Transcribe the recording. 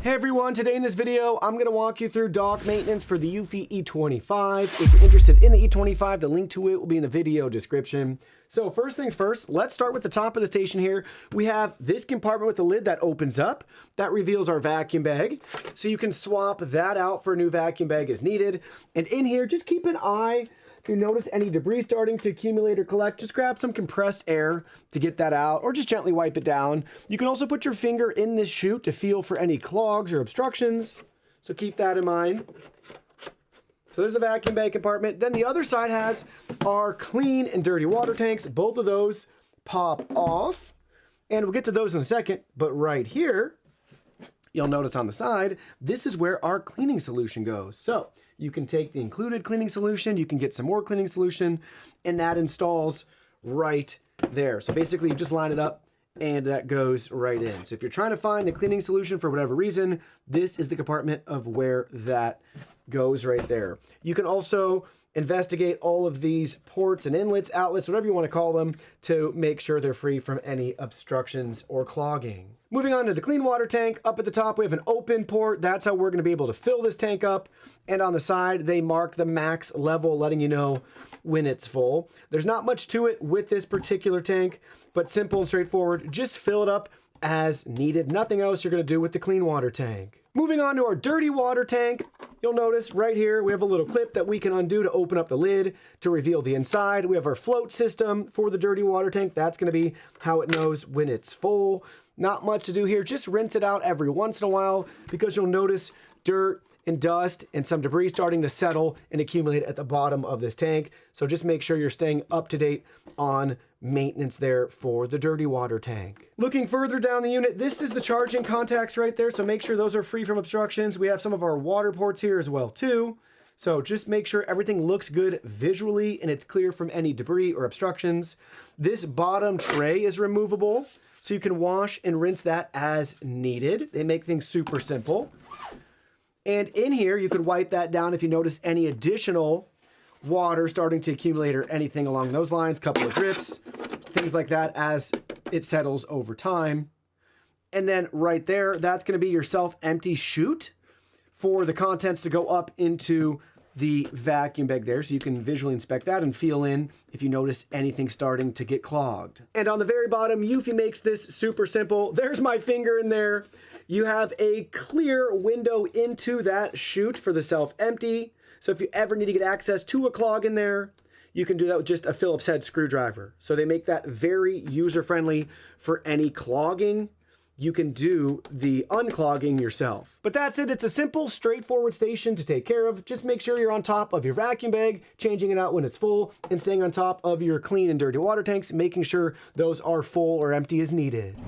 Hey everyone, today in this video, I'm going to walk you through dock maintenance for the eufy E25. If you're interested in the E25, the link to it will be in the video description. So first things first, let's start with the top of the station here. We have this compartment with a lid that opens up. That reveals our vacuum bag. So you can swap that out for a new vacuum bag as needed. And in here, just keep an eye. If you notice any debris starting to accumulate or collect, just grab some compressed air to get that out, or just gently wipe it down. You can also put your finger in this chute to feel for any clogs or obstructions, so keep that in mind. So there's the vacuum bag compartment. Then the other side has our clean and dirty water tanks. Both of those pop off, and we'll get to those in a second, but right here, you'll notice on the side, this is where our cleaning solution goes. So you can take the included cleaning solution, you can get some more cleaning solution, and that installs right there. So basically you just line it up and that goes right in. So if you're trying to find the cleaning solution for whatever reason, this is the compartment of where that goes right there. You can also investigate all of these ports and inlets, outlets, whatever you want to call them, to make sure they're free from any obstructions or clogging. Moving on to the clean water tank, up at the top we have an open port. That's how we're going to be able to fill this tank up. And on the side, they mark the max level, letting you know when it's full. There's not much to it with this particular tank, but simple and straightforward. Just fill it up as needed. Nothing else you're going to do with the clean water tank. Moving on to our dirty water tank, you'll notice right here we have a little clip that we can undo to open up the lid to reveal the inside. We have our float system for the dirty water tank. That's going to be how it knows when it's full. Not much to do here. Just rinse it out every once in a while because you'll notice dirt and dust and some debris starting to settle and accumulate at the bottom of this tank. So just make sure you're staying up to date on maintenance there for the dirty water tank. Looking further down the unit, this is the charging contacts right there. So make sure those are free from obstructions. We have some of our water ports here as well too. So just make sure everything looks good visually and it's clear from any debris or obstructions. This bottom tray is removable, so you can wash and rinse that as needed. They make things super simple. And in here, you could wipe that down if you notice any additional water starting to accumulate or anything along those lines, couple of drips, things like that as it settles over time. And then right there, that's going to be your self-empty chute for the contents to go up into the vacuum bag there, so you can visually inspect that and feel in if you notice anything starting to get clogged. And on the very bottom, eufy makes this super simple. There's my finger in there. You have a clear window into that chute for the self-empty. So if you ever need to get access to a clog in there, you can do that with just a Phillips head screwdriver. So they make that very user-friendly for any clogging. You can do the unclogging yourself. But that's it. It's a simple, straightforward station to take care of. Just make sure you're on top of your vacuum bag, changing it out when it's full, and staying on top of your clean and dirty water tanks, making sure those are full or empty as needed.